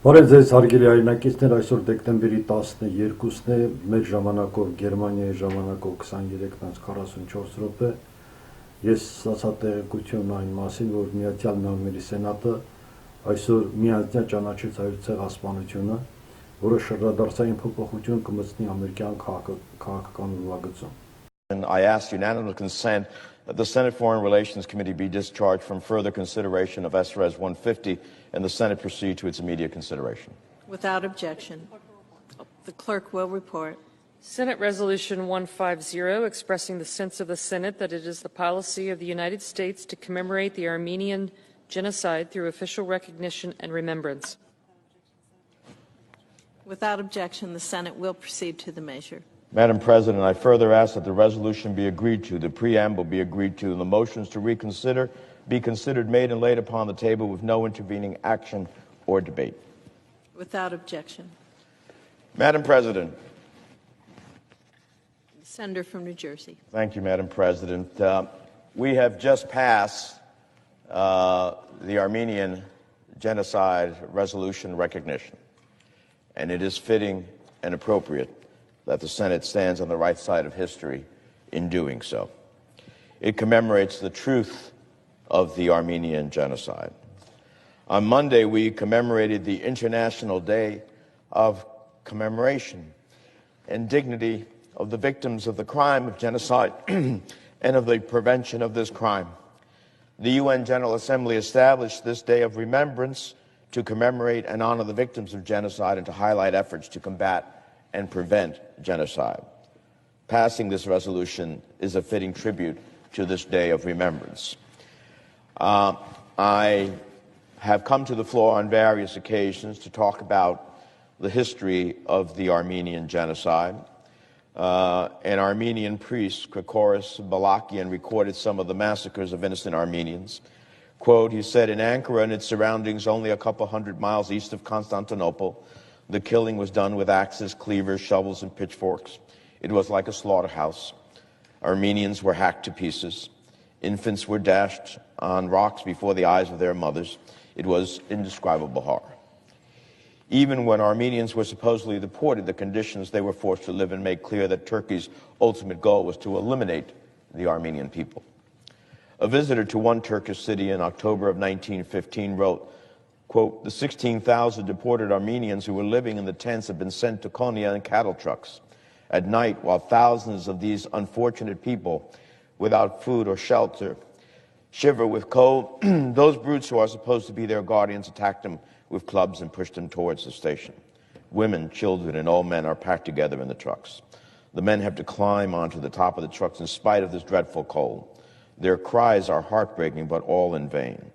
Բարև ձեզ հարգելի հայրենակիցներ, այսօր դեկտեմբերի 12-ն է, մեր ժամանակով Գերմանիայի ժամանակով 23:44 րոպե։ Ես ասա տեղեկություն այն մասին, որ ԱՄՆ Սենատը այսօր միանձնյա ճանաչեց հայոց ցեղասպանությունը, որը շրջադարձային փոփոխություն կմտցնի ամերիկյան քաղաքական ուրվագծում։ I ask unanimous consent that the Senate Foreign Relations Committee be discharged from further consideration of SRES 150 and the Senate proceed to its immediate consideration. Without objection. The clerk will report. Senate Resolution 150, expressing the sense of the Senate that it is the policy of the United States to commemorate the Armenian genocide through official recognition and remembrance. Without objection, the Senate will proceed to the measure. Madam President, I further ask that the resolution be agreed to, the preamble be agreed to, and the motions to reconsider be considered, made, and laid upon the table with no intervening action or debate. Without objection. Madam President. The Senator from New Jersey. Thank you, Madam President. We have just passed the Armenian genocide resolution recognition, and it is fitting and appropriate that the Senate stands on the right side of history in doing so. It commemorates the truth of the Armenian genocide. On Monday, we commemorated the International Day of Commemoration and Dignity of the victims of the crime of genocide and of the prevention of this crime. The UN General Assembly established this day of remembrance to commemorate and honor the victims of genocide and to highlight efforts to combat and prevent genocide. Passing this resolution is a fitting tribute to this day of remembrance. I have come to the floor on various occasions to talk about the history of the Armenian genocide. An Armenian priest, Krikoris Balakian, recorded some of the massacres of innocent Armenians. Quote, he said, in Ankara and its surroundings, only a couple hundred miles east of Constantinople, the killing was done with axes, cleavers, shovels, and pitchforks. It was like a slaughterhouse. Armenians were hacked to pieces. Infants were dashed on rocks before the eyes of their mothers. It was indescribable horror. Even when Armenians were supposedly deported, the conditions they were forced to live in made clear that Turkey's ultimate goal was to eliminate the Armenian people. A visitor to one Turkish city in October of 1915 wrote, quote, the 16,000 deported Armenians who were living in the tents had been sent to Konya in cattle trucks. At night, while thousands of these unfortunate people without food or shelter shiver with cold, those brutes who are supposed to be their guardians attacked them with clubs and pushed them towards the station. Women, children, and old men are packed together in the trucks. The men have to climb onto the top of the trucks in spite of this dreadful cold. Their cries are heartbreaking, but all in vain.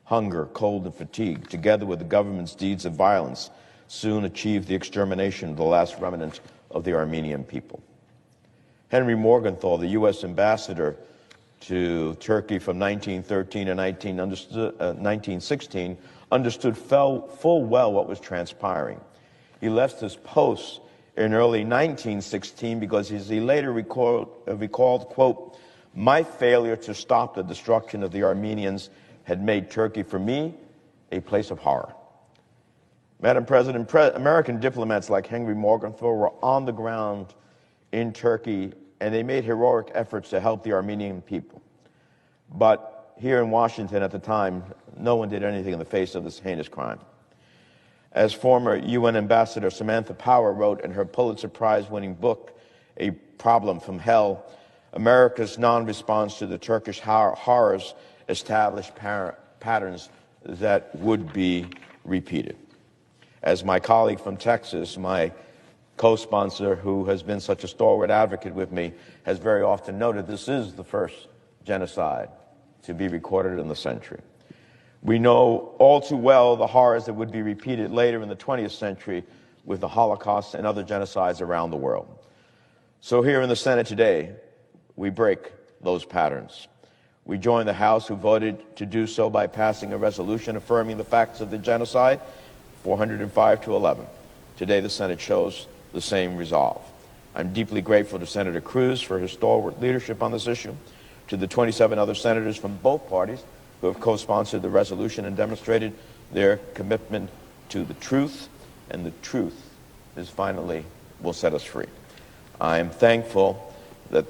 Hunger, cold, and fatigue, together with the government's deeds of violence, soon achieved the extermination of the last remnant of the Armenian people. Henry Morgenthau, the U.S. ambassador to Turkey from 1913 to 1916, understood full well what was transpiring. He left his post in early 1916 because, as he later recalled, quote, my failure to stop the destruction of the Armenians had made Turkey, for me, a place of horror. Madam President, American diplomats like Henry Morgenthau were on the ground in Turkey, and they made heroic efforts to help the Armenian people. But here in Washington at the time, no one did anything in the face of this heinous crime. As former UN Ambassador Samantha Power wrote in her Pulitzer Prize-winning book, A Problem from Hell, America's non-response to the Turkish horrors established patterns that would be repeated. As my colleague from Texas, my co-sponsor, who has been such a stalwart advocate with me, has very often noted, this is the first genocide to be recorded in the century. We know all too well the horrors that would be repeated later in the 20th century with the Holocaust and other genocides around the world. So here in the Senate today, we break those patterns. We join the House, who voted to do so by passing a resolution affirming the facts of the genocide, 405 to 11. Today, the Senate shows the same resolve. I'm deeply grateful to Senator Cruz for his stalwart leadership on this issue, to the 27 other senators from both parties who have co-sponsored the resolution and demonstrated their commitment to the truth, and the truth is finally will set us free. I am thankful that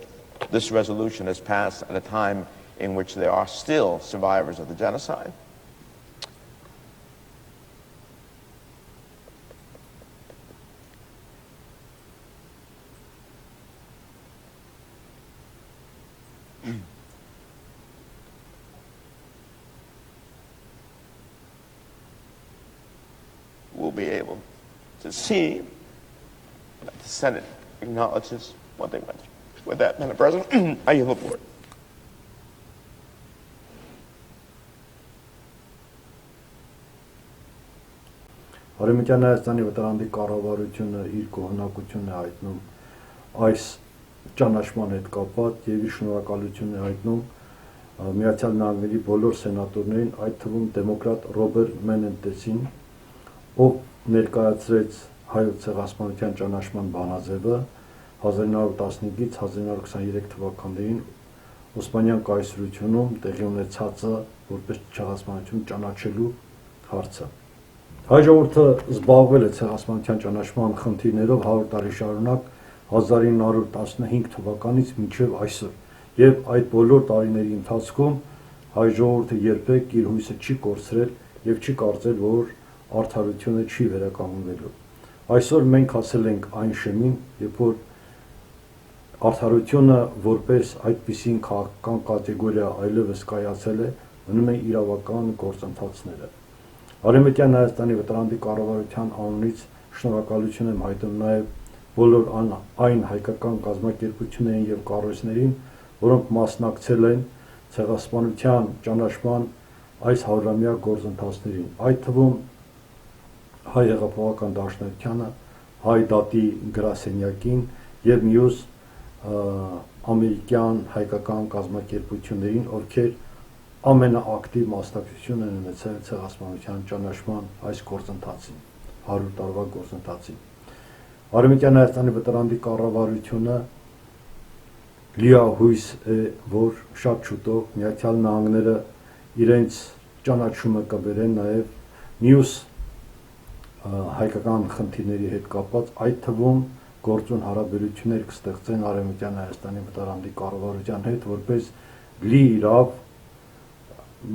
this resolution has passed at a time in which there are still survivors of the genocide. We'll be able to see that the Senate acknowledges what they went through. With that, Madam President, I yield the floor. Արևմտյան Հայաստանի վտարանդի կառավարությունը իր գոհունակությունն է հայտնում այս ճանաչման հետ կապված եւ իր շնորհակալությունն է հայտնում Միացյալ Նահանգների բոլոր սենատորներին, այդ թվում դեմոկրատ Ռոբերտ Մենենդեսին, ով ներկայացրեց հայոց ցեղասպանության ճանաչման բանաձևը 1915-ից 1923 թվականներին Օսմանյան կայսրությունում տեղի ունեցածը որպես ցեղասպանություն ճանաչելու հարցը։ Հայ ժողովուրդը զբաղվել է ցեղասպանության ճանաչման խնդիրներով 100 տարի շարունակ 1915 թվականից մինչև այսօր, եւ այդ բոլոր տարիների ընթացքում հայ ժողովուրդը երբեք իր հույսը չի կորցրել եւ չի կարծել, որ արդարությունը չի վերականգնվելու։ Այսօր մենք հասել ենք այն շեմին, երբ որ արդարությունը որպես այդպիսին քաղաքական կատեգորիա այլևս կայացել է, մնում են իրավական գործընթացները։ Արևմտյան Հայաստանի վտարանդի կառավարության անունից շնորհակալություն եմ հայտնում նաև բոլոր այն հայկական կազմակերպություններին եւ կառույցներին, որոնք մասնակցել են ցեղասպանության ճանաչման այս 100-ամյա գործընթացներին, այդ թվում հայ հեղափոխական դաշնակցությանը, հայ դատի գրասենյակին եւ մյուս ամերիկյան հայկական կազմակերպություններին, ովքեր ամենաակտիվ մասնակցություն են ունեցել ցեղասպանության ճանաչման այս գործընթացին, 100 տարվա գործընթացին։ Արևմտյան Հայաստանի վտարանդի կառավարությունը լիահույս է, որ շատ շուտով Միացյալ Նահանգները իրենց ճանաչումը կբերեն նաև մյուս հայկական խնդիրների հետ կապված, այդ թվում գործուն հարաբերություններ կստեղծեն Արևմտյան Հայաստանի վտարանդի կառավարության հետ, որպես լիիրավ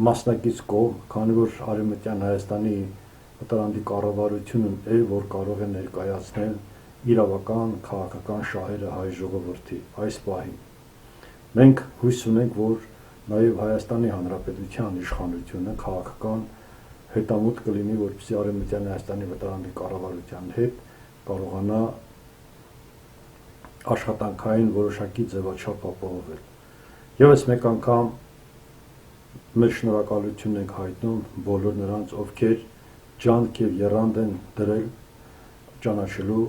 մասնակից կողմ, քանի որ Արևմտյան Հայաստանի վտարանդի կառավարությունն է, որ կարող է ներկայացնել իրավական քաղաքական շահերը հայ ժողովրդի այս պահին։ Մենք հույս ունենք, որ նաև Հայաստանի Հանրապետության իշխանությունը քաղաքական հետամուտ կլինի, որպեսզի Արևմտյան Հայաստանի վտարանդի կառավարության հետ կարողանա աշխատանքային որոշակի ձևաչափ ապահովել։ Եվս մեկ անգամ մեր շնորհակալությունն ենք հայտնում բոլոր նրանց, ովքեր ջանք եւ եռանդ են դրել ճանաչելու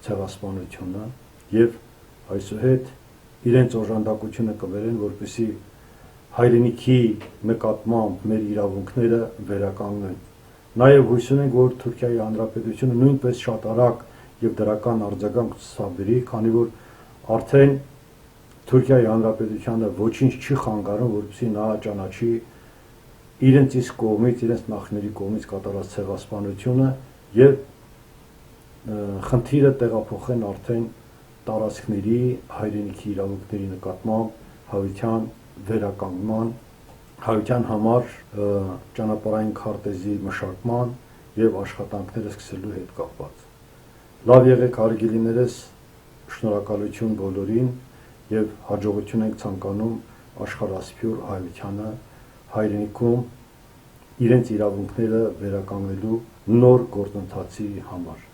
ցեղասպանությունը եւ այսուհետ իրենց օժանդակությունը կբերեն, որպեսզի հայրենիքի նկատմամբ մեր իրավունքները վերականգնեն։ Նաեւ հույս ունենք, որ Թուրքիայի Հանրապետությունը նույնպես շատ արագ եւ դրական արձագանք ցուցաբերի, քանի որ արդեն Թուրքիայի Հանրապետությանը ոչինչ չի խանգարում, որպեսզի նա ճանաչի իրենց իսկ կողմից, իրենց նախնիների կողմից կատարած ցեղասպանությունը եւ խնդիրը տեղափոխեն արդեն տարածքների, հայրենիքի իրավունքների նկատմամբ հայության վերականգնման, հայության համար ճանապարհային քարտեզի մշակման եւ աշխատանքները սկսելու հետ կապված։ Լավ եղեք հարգելիներս, շնորհակալություն բոլորին եւ հաջողություն ենք ցանկանում աշխարհասփյուր հայությանը հայրենիքում իրենց իրավունքները վերականգնելու նոր գործընթացի համար։